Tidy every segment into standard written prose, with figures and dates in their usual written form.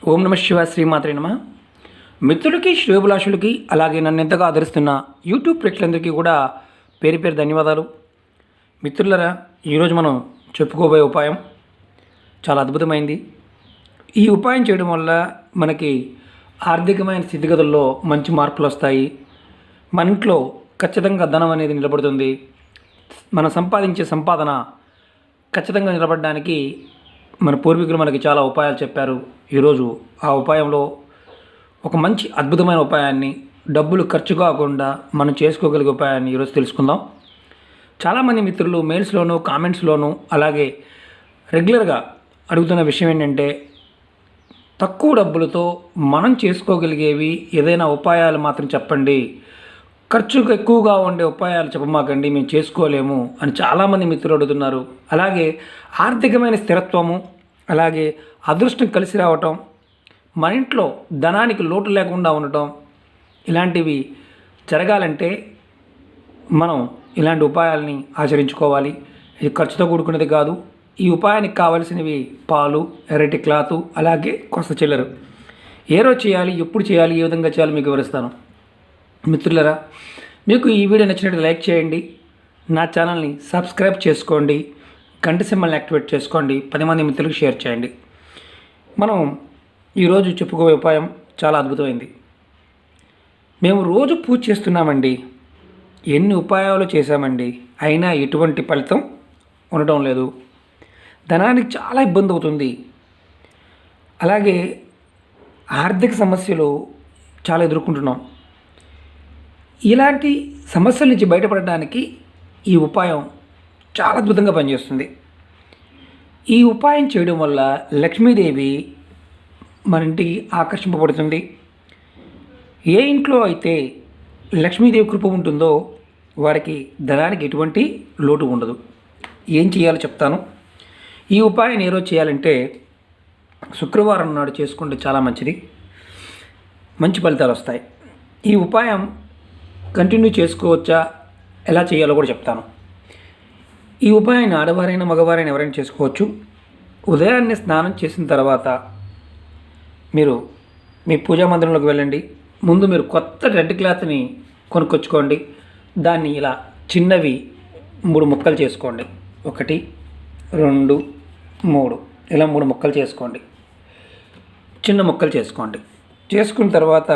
ఓం నమ శివ శ్రీమాత్రే నమ. మిత్రులకి, శ్రేయోభిలాషులకి, అలాగే నన్ను ఎంతగా ఆదరిస్తున్న యూట్యూబ్ ప్రేక్షకులందరికీ కూడా పేరు పేరు ధన్యవాదాలు. మిత్రులరా, ఈరోజు మనం చెప్పుకోబోయే ఉపాయం చాలా అద్భుతమైంది. ఈ ఉపాయం చేయడం వల్ల మనకి ఆర్థికమైన స్థితిగతుల్లో మంచి మార్పులు వస్తాయి. మన ఇంట్లో ఖచ్చితంగా ధనం అనేది నిలబడుతుంది. మనం సంపాదించే సంపాదన ఖచ్చితంగా నిలబడడానికి మన పూర్వీకులు మనకి చాలా ఉపాయాలు చెప్పారు. ఈరోజు ఆ ఉపాయంలో ఒక మంచి అద్భుతమైన ఉపాయాన్ని, డబ్బులు ఖర్చు కాకుండా మనం చేసుకోగలిగే ఉపాయాన్ని ఈరోజు తెలుసుకుందాం. చాలామంది మిత్రులు మెయిల్స్లోనూ, కామెంట్స్లోనూ, అలాగే రెగ్యులర్గా అడుగుతున్న విషయం ఏంటంటే, తక్కువ డబ్బులతో మనం చేసుకోగలిగేవి ఏదైనా ఉపాయాలు మాత్రం చెప్పండి, ఖర్చుకు ఎక్కువగా ఉండే ఉపాయాలు చెప్పమాకండి, మేము చేసుకోలేము అని చాలామంది మిత్రులు అడుగుతున్నారు. అలాగే ఆర్థికమైన స్థిరత్వము, అలాగే అదృష్టం కలిసి రావటం, మన ఇంట్లో ధనానికి లోటు లేకుండా ఉండటం, ఇలాంటివి జరగాలంటే మనం ఇలాంటి ఉపాయాలని ఆచరించుకోవాలి. ఇది ఖర్చుతో కూడుకున్నది కాదు. ఈ ఉపాయానికి కావలసినవి పాలు, ఎర్రటి క్లాతు, అలాగే కొత్త చిల్లరు. ఏ రోజు చేయాలి, ఎప్పుడు చేయాలి, ఏ విధంగా చేయాలి మీకు వివరిస్తాను. మిత్రులరా, మీకు ఈ వీడియో నచ్చినట్టు లైక్ చేయండి, నా ఛానల్ని సబ్స్క్రైబ్ చేసుకోండి, గంట సింబల్ని యాక్టివేట్ చేసుకోండి, 10 మంది మిత్రులకు షేర్ చేయండి. మనం ఈరోజు చెప్పుకోబోయే ఉపాయం చాలా అద్భుతమైంది. మేము రోజు పూజ చేస్తున్నామండి, ఎన్ని ఉపాయాలు చేశామండి, అయినా ఎటువంటి ఫలితం ఉండటం లేదు. ధనానికి చాలా ఇబ్బంది అవుతుంది. అలాగే ఆర్థిక సమస్యలు చాలా ఎదుర్కొంటున్నాం. ఇలాంటి సమస్యల నుంచి బయటపడడానికి ఈ ఉపాయం చాలా అద్భుతంగా పనిచేస్తుంది. ఈ ఉపాయం చేయడం వల్ల లక్ష్మీదేవి మన ఇంటికి ఆకర్షింపబడుతుంది. ఏ ఇంట్లో అయితే లక్ష్మీదేవి కృప ఉంటుందో వారికి ధనానికి ఎటువంటి లోటు ఉండదు. ఏం చేయాలో చెప్తాను. ఈ ఉపాయం ఏ రోజు చేయాలంటే శుక్రవారం నాడు చేసుకుంటే చాలా మంచిది, మంచి ఫలితాలు వస్తాయి. ఈ ఉపాయం కంటిన్యూ చేసుకోవచ్చా, ఎలా చేయాలో కూడా చెప్తాను. ఈ ఉపాయాన్ని ఆడవారైనా మగవారైనా ఎవరైనా చేసుకోవచ్చు. ఉదయాన్నే స్నానం చేసిన తర్వాత మీరు మీ పూజా మందిరంలోకి వెళ్ళండి. ముందు మీరు కొత్త రెడ్ క్లాత్ని కొనుక్కొచ్చుకోండి. దాన్ని ఇలా చిన్నవి 3 ముక్కలు చేసుకోండి. 1, 2, 3 ఇలా 3 ముక్కలు చేసుకోండి. చిన్న ముక్కలు చేసుకోండి. చేసుకున్న తర్వాత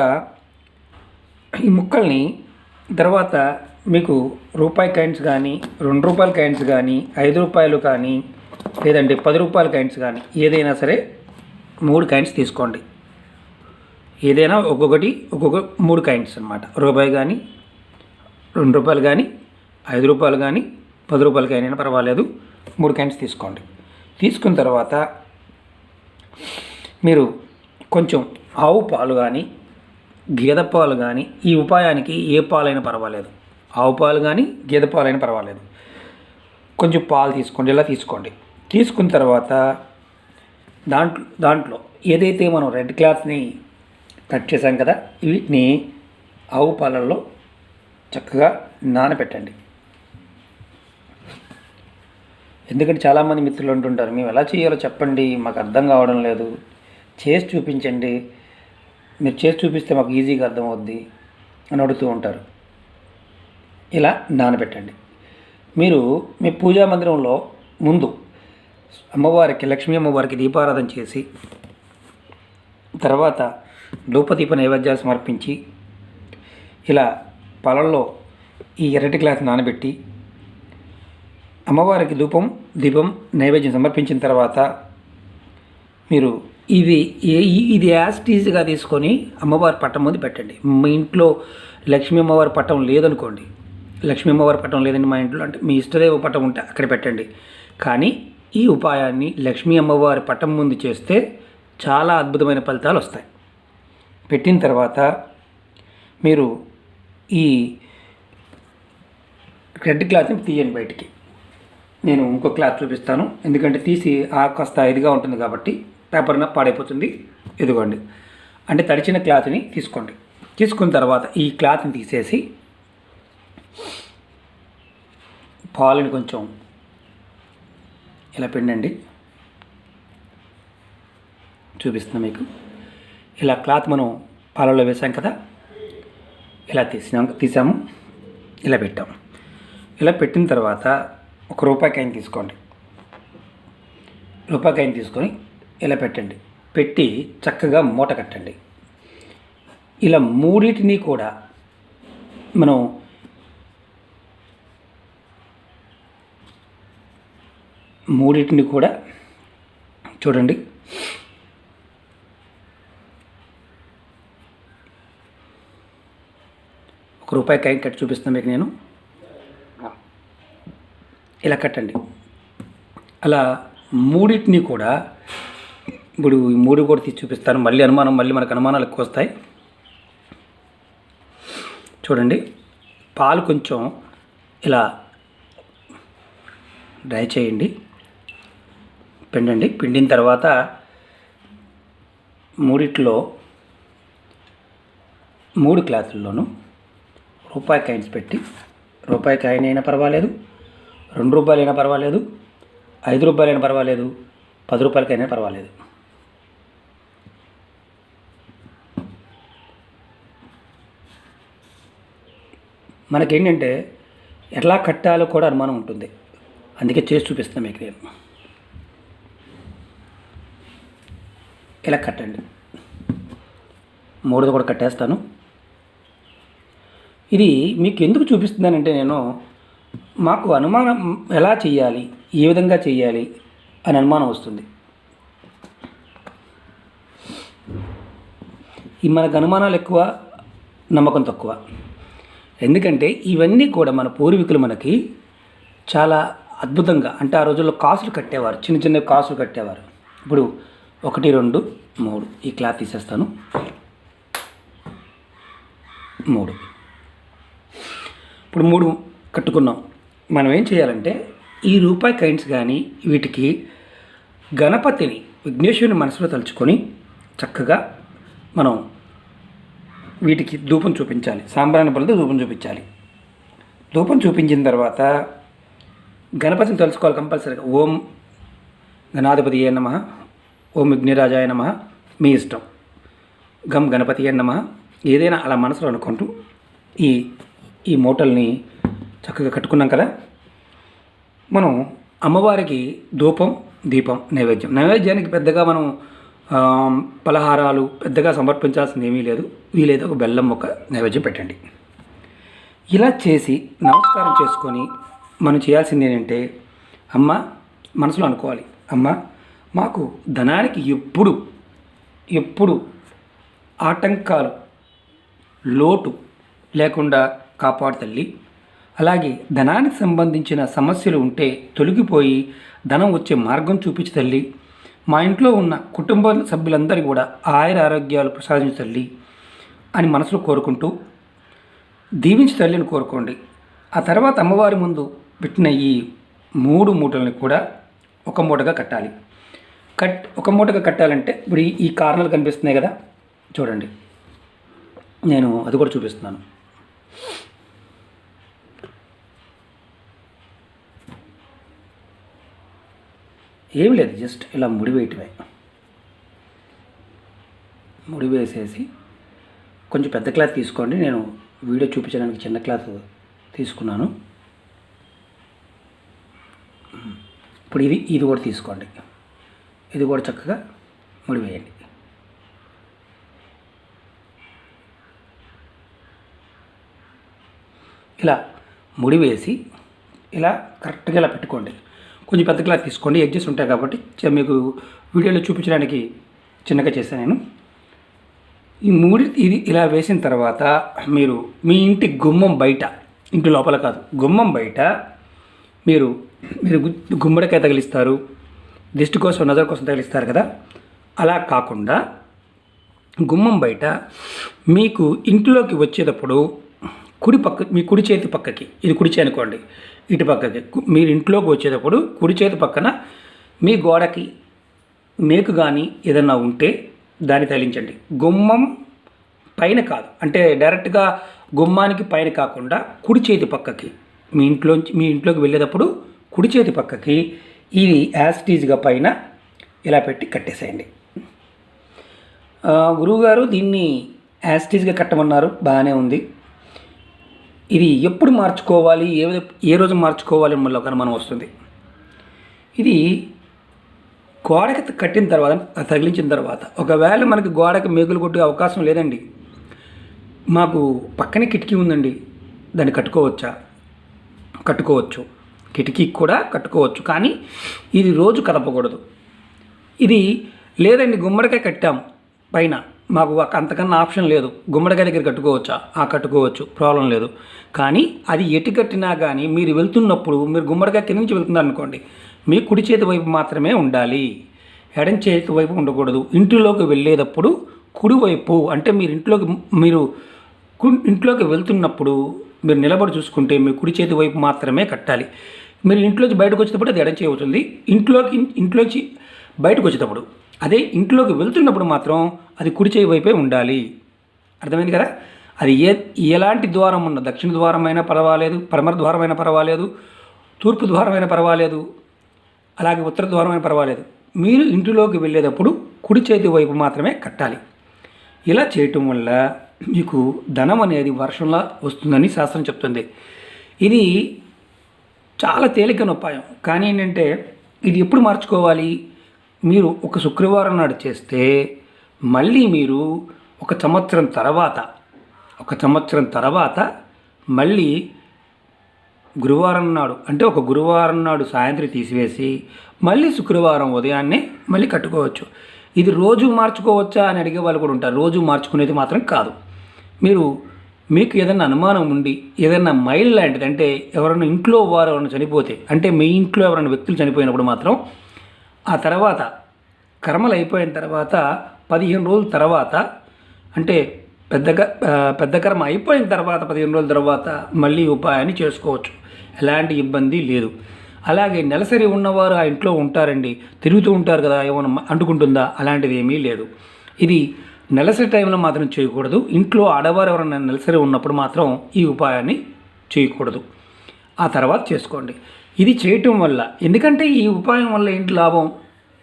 ఈ ముక్కల్ని తర్వాత మీకు రూపాయి కాయిన్స్ కానీ, 2 రూపాయల కాయిన్స్ కానీ, 5 రూపాయలు కానీ, లేదంటే 10 రూపాయల కాయిన్స్ కానీ, ఏదైనా సరే 3 కాయిన్స్ తీసుకోండి. ఏదైనా ఒక్కొక్క 3 కాయిన్స్ అన్నమాట. రూపాయి కానీ, 2 రూపాయలు కానీ, 5 రూపాయలు కానీ, 10 రూపాయల కాయిన్ అయినా పర్వాలేదు, 3 కాయిన్స్ తీసుకోండి. తీసుకున్న తర్వాత మీరు కొంచెం ఆవు పాలు కానీ, గేదె పాలు కానీ, ఈ ఉపాయానికి ఏ పాలైనా పర్వాలేదు, ఆవు పాలు కానీ గేదె పాలైనా పర్వాలేదు, కొంచెం పాలు తీసుకోండి. ఇలా తీసుకోండి. తీసుకున్న తర్వాత దాంట్లో ఏదైతే మనం రెడ్ క్లాత్ని కట్ చేసాం కదా, వీటిని ఆవు పాలల్లో చక్కగా నానబెట్టండి. ఎందుకంటే చాలామంది మిత్రులు అంటుంటారు, మేము ఎలా చేయాలో చెప్పండి, మాకు అర్థం కావడం లేదు, చేసి చూపించండి, మీరు చేసి చూపిస్తే మాకు ఈజీగా అర్థమవుద్ది అని అడుగుతూ ఉంటారు. ఇలా నానబెట్టండి. మీరు మీ పూజా మందిరంలో ముందు అమ్మవారికి, లక్ష్మీ అమ్మవారికి దీపారాధన చేసి, తర్వాత ధూపదీప నైవేద్యాలు సమర్పించి, ఇలా పాలల్లో ఈ ఎర్రటి గ్లాస్ నానబెట్టి అమ్మవారికి ధూపం, దీపం, నైవేద్యం సమర్పించిన తర్వాత మీరు ఇది యాస్టీజ్గా తీసుకొని అమ్మవారి పట్టం ముందు పెట్టండి. మీ ఇంట్లో లక్ష్మీ అమ్మవారి పట్టం లేదనుకోండి, లక్ష్మీ అమ్మవారి పట్టం లేదండి మా ఇంట్లో అంటే మీ ఇష్టదేవ పట్టం ఉంటే అక్కడ పెట్టండి. కానీ ఈ ఉపాయాన్ని లక్ష్మీ అమ్మవారి పట్టం ముందు చేస్తే చాలా అద్భుతమైన ఫలితాలు వస్తాయి. పెట్టిన తర్వాత మీరు ఈ రెడ్ క్లాత్ని తీయండి బయటికి. నేను ఇంకో క్లాత్ చూపిస్తాను, ఎందుకంటే తీసి కాస్త ఇదిగా ఉంటుంది కాబట్టి పేపర్న పాడైపోతుంది. ఇదిగోండి, అంటే తడిచిన క్లాత్ని తీసుకోండి. తీసుకున్న తర్వాత ఈ క్లాత్ని తీసేసి పాలని కొంచెం ఇలా పిండండి. చూపిస్తున్నా మీకు. ఇలా క్లాత్ మనం పాలల్లో వేసాం కదా, ఇలా తీసాము, ఇలా పెట్టాము. ఇలా పెట్టిన తర్వాత ఒక రూపాయి కాయిన్ తీసుకోండి. రూపాయి కాయిన్ తీసుకొని ఇలా పెట్టండి. పెట్టి చక్కగా మూట కట్టండి. ఇలా మూడింటిని కూడా మనం చూడండి, ఒక రూపాయి కాయిన్ కట్టి చూపిస్తాను మీకు నేను. ఇలా కట్టండి. అలా మూడింటిని కూడా ఇప్పుడు ఈ మూడు కూడా తీసి చూపిస్తాను. మళ్ళీ మనకు అనుమానాలు ఎక్కువ వస్తాయి. చూడండి, పాలు కొంచెం ఇలా డ్రై చేయండి, పిండండి. పిండిన తర్వాత మూడిట్లో 3 క్లాతుల్లోనూ రూపాయి కాయిన్స్ పెట్టి, రూపాయి కాయిన్ అయినా పర్వాలేదు, 2 రూపాయలైనా పర్వాలేదు, 5 రూపాయలైనా పర్వాలేదు, 10 రూపాయలకైనా పర్వాలేదు. మనకేంటంటే ఎలా కట్టాలో కూడా అనుమానం ఉంటుంది, అందుకే చేసి చూపిస్తాను మీకు నేను. ఇలా కట్టండి. 3ది కూడా కట్టేస్తాను. ఇది మీకు ఎందుకు చూపిస్తున్నానంటే నేను మాకు అనుమానం ఎలా చేయాలి, ఏ విధంగా చేయాలి అని అనుమానం వస్తుంది. మనకు అనుమానాలు ఎక్కువ, నమ్మకం తక్కువ. ఎందుకంటే ఇవన్నీ కూడా మన పూర్వీకులు మనకి చాలా అద్భుతంగా, అంటే ఆ రోజుల్లో కాసులు కట్టేవారు, చిన్న చిన్న కాసులు కట్టేవారు. ఇప్పుడు 1, 2, 3 ఈ క్లాత్ తీసేస్తాను. 3 ఇప్పుడు 3 కట్టుకున్నాం. మనం ఏం చేయాలంటే ఈ రూపాయి కాయిన్స్ కానీ వీటికి గణపతిని, విఘ్నేశ్వరుని మనసులో తలుచుకొని చక్కగా మనం వీటికి ధూపం చూపించాలి. సాంబ్రాణి బదులు ధూపం చూపించాలి. ధూపం చూపించిన తర్వాత గణపతిని తలుచుకోవాలి కంపల్సరీగా. ఓం గణాధిపతియే నమః, ఓం విఘ్నరాజాయ నమః, మీ ఇష్టం. గం గణపతియే నమః, ఏదైనా అలా మనసులో అనుకుంటూ ఈ మూటల్ని చక్కగా కట్టుకున్నాం కదా. మనం అమ్మవారికి ధూపం, దీపం, నైవేద్యానికి పెద్దగా మనం పలహారాలు పెద్దగా సమర్పించాల్సింది ఏమీ లేదు. వీలైతే ఒక బెల్లం ముక్క నైవేద్యం పెట్టండి. ఇలా చేసి నమస్కారం చేసుకొని మనం చేయాల్సింది ఏంటంటే, అమ్మ మనసులో అనుకోవాలి, అమ్మ మాకు ధనానికి ఎప్పుడు ఆటంకాలు, లోటు లేకుండా కాపాడు తల్లి. అలాగే ధనానికి సంబంధించిన సమస్యలు ఉంటే తొలగిపోయి ధనం వచ్చే మార్గం చూపించు తల్లి. మా ఇంట్లో ఉన్న కుటుంబ సభ్యులందరికీ కూడా ఆయుర ఆరోగ్యాలు ప్రసాదించు తల్లి అని మనసులో కోరుకుంటూ దీవించు తల్లిని కోరుకోండి. ఆ తర్వాత అమ్మవారి ముందు పెట్టిన ఈ 3 మూటల్ని కూడా ఒక మూటగా కట్టాలి. ఒక మూటగా కట్టాలంటే ఇప్పుడు ఈ కార్నర్లు కనిపిస్తున్నాయి కదా, చూడండి, నేను అది కూడా చూపిస్తున్నాను. ఏం లేదు, జస్ట్ ఇలా ముడివేయటమే. ముడివేసేసి కొంచెం పెద్ద క్లాత్ తీసుకోండి. నేను వీడియో చూపించడానికి చిన్న క్లాత్ తీసుకున్నాను. ఇప్పుడు ఇది కూడా తీసుకోండి. ఇది కూడా చక్కగా ముడివేయండి. ఇలా ముడివేసి ఇలా కరెక్ట్గా ఇలా పెట్టుకోండి. కొంచెం పెద్ద క్లాత్ తీసుకోండి, ఎడ్జెస్ ఉంటాయి కాబట్టి మీకు వీడియోలో చూపించడానికి చిన్నగా చేశాను నేను. ఇది ఇలా వేసిన తర్వాత మీరు మీ ఇంటి గుమ్మం బయట, ఇంటి లోపల కాదు, గుమ్మం బయట మీరు గుమ్మడికాయ తగిలిస్తారు, దిష్టి కోసం, నజర్ కోసం తగిలిస్తారు కదా. అలా కాకుండా గుమ్మం బయట మీకు ఇంట్లోకి వచ్చేటప్పుడు మీ కుడి చేతి పక్కకి, ఇది కుడి చేయి అనుకోండి, ఇటు పక్కకి మీరు ఇంట్లోకి వచ్చేటప్పుడు కుడి చేతి పక్కన మీ గోడకి మేకు కానీ ఏదన్నా ఉంటే దాన్ని తగిలించండి. గుమ్మం పైన కాదు, అంటే డైరెక్ట్గా గుమ్మానికి పైన కాకుండా కుడి చేతి పక్కకి, మీ ఇంట్లోకి వెళ్ళేటప్పుడు కుడి చేతి పక్కకి ఇది యాస్టీజ్గా పైన ఇలా పెట్టి కట్టేసేయండి. గురువుగారు దీన్ని యాస్టీస్గా కట్టమన్నారు, బాగానే ఉంది. ఇది ఎప్పుడు మార్చుకోవాలి, ఏ రోజు మార్చుకోవాలి మళ్ళీ ఒక అనుమానం వస్తుంది. ఇది గోడకి కట్టిన తర్వాత, తగిలించిన తర్వాత, ఒకవేళ మనకి గోడకి మేకులు కొట్టే అవకాశం లేదండి, మాకు పక్కనే కిటికీ ఉందండి, దాన్ని కట్టుకోవచ్చా? కట్టుకోవచ్చు, కిటికీ కూడా కట్టుకోవచ్చు. కానీ ఇది రోజు కదపకూడదు. ఇది లేదండి, గుమ్మడికాయ కట్టాం పైన, మాకు అంతకన్నా ఆప్షన్ లేదు, గుమ్మడికాయ దగ్గర కట్టుకోవచ్చా? కట్టుకోవచ్చు, ప్రాబ్లం లేదు. కానీ అది ఎటు కట్టినా కానీ మీరు వెళ్తున్నప్పుడు, మీరు గుమ్మడికాయ కింద నుంచి వెళ్తున్నారు అనుకోండి, మీ కుడి చేతి వైపు మాత్రమే ఉండాలి, ఎడం చేతి వైపు ఉండకూడదు. ఇంటిలోకి వెళ్ళేటప్పుడు కుడివైపు, అంటే మీరు ఇంట్లోకి వెళ్తున్నప్పుడు మీరు నిలబడి చూసుకుంటే మీ కుడి చేతి వైపు మాత్రమే కట్టాలి. మీరు ఇంట్లోంచి బయటకు వచ్చేటప్పుడు అది ఎడం చేయవుతుంది, ఇంట్లోంచి బయటకు వచ్చేటప్పుడు. అదే ఇంట్లోకి వెళ్తున్నప్పుడు మాత్రం అది కుడి చేయి వైపే ఉండాలి. అర్థమైంది కదా? అది ఎలాంటి ద్వారం ఉన్న, దక్షిణ ద్వారమైనా పర్వాలేదు, పడమర ద్వారమైనా పర్వాలేదు, తూర్పు ద్వారమైనా పర్వాలేదు, అలాగే ఉత్తర ద్వారమైనా పర్వాలేదు, మీరు ఇంటిలోకి వెళ్ళేటప్పుడు కుడి చేతి వైపు మాత్రమే కట్టాలి. ఇలా చేయటం వల్ల మీకు ధనం అనేది వర్షంలా వస్తుందని శాస్త్రం చెప్తుంది. ఇది చాలా తేలికైన ఉపాయం. కానీ ఏంటంటే ఇది ఎప్పుడు మార్చుకోవాలి? మీరు ఒక శుక్రవారం నాడు చేస్తే మళ్ళీ మీరు ఒక సంవత్సరం తర్వాత మళ్ళీ గురువారం నాడు, అంటే ఒక గురువారం నాడు సాయంత్రం తీసివేసి మళ్ళీ శుక్రవారం ఉదయాన్నే మళ్ళీ కట్టుకోవచ్చు. ఇది రోజు మార్చుకోవచ్చా అని అడిగే వాళ్ళు కూడా ఉంటారు. రోజు మార్చుకునేది మాత్రం కాదు. మీకు ఏదైనా అనుమానం ఉండి, ఏదైనా మైల్ లాంటిది, అంటే ఎవరైనా ఇంట్లో వారు ఎవరైనా చనిపోతే, అంటే మీ ఇంట్లో ఎవరైనా వ్యక్తులు చనిపోయినప్పుడు మాత్రం ఆ తర్వాత కర్మలు అయిపోయిన తర్వాత 15 రోజుల తర్వాత, అంటే పెద్ద కర్మ అయిపోయిన తర్వాత 15 రోజుల తర్వాత మళ్ళీ ఉపాయాన్ని చేసుకోవచ్చు, ఎలాంటి ఇబ్బంది లేదు. అలాగే నెలసరి ఉన్నవారు ఆ ఇంట్లో ఉంటారండి, తిరుగుతూ ఉంటారు కదా, ఏమైనా అంటుకుంటుందా? అలాంటిది ఏమీ లేదు. ఇది నెలసరి టైంలో మాత్రం చేయకూడదు. ఇంట్లో ఆడవారు ఎవరైనా నెలసరి ఉన్నప్పుడు మాత్రం ఈ ఉపాయాన్ని చేయకూడదు. ఆ తర్వాత చేసుకోండి. ఇది చేయటం వల్ల, ఎందుకంటే ఈ ఉపాయం వల్ల ఏంటి లాభం?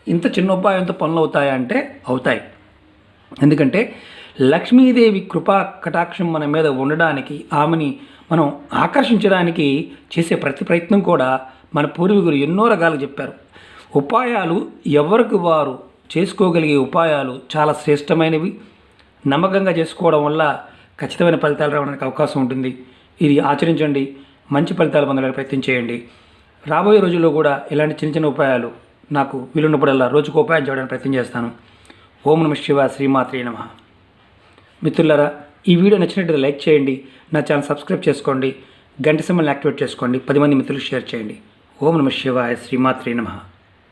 ఇంత చిన్న ఉపాయంతో పనులు అవుతాయా అంటే అవుతాయి. ఎందుకంటే లక్ష్మీదేవి కృపా కటాక్షం మన మీద ఉండడానికి, ఆమెని మనం ఆకర్షించడానికి చేసే ప్రతి ప్రయత్నం కూడా మన పూర్వీకులు ఎన్నో రకాలు చెప్పారు. ఉపాయాలు ఎవరికి వారు చేసుకోగలిగే ఉపాయాలు చాలా శ్రేష్టమైనవి. నమ్మకంగా చేసుకోవడం వల్ల ఖచ్చితమైన ఫలితాలు రావడానికి అవకాశం ఉంటుంది. ఇది ఆచరించండి, మంచి ఫలితాలు పొందడానికి ప్రయత్నం చేయండి. రాబోయే రోజుల్లో కూడా ఇలాంటి చిన్న చిన్న ఉపాయాలు నాకు వీలున్నప్పుడల్లా రోజుకు ఉపాయం చేయడానికి ప్రయత్నం చేస్తాను. ఓం నమః శివాయ, శ్రీమాత్రే నమః. మిత్రులారా, ఈ వీడియో నచ్చినట్లయితే లైక్ చేయండి, నా ఛానల్ సబ్స్క్రైబ్ చేసుకోండి, గంట సింబల్ని యాక్టివేట్ చేసుకోండి, 10 మంది మిత్రులకు షేర్ చేయండి. ఓం నమః శివాయ, శ్రీమాత్రే నమః.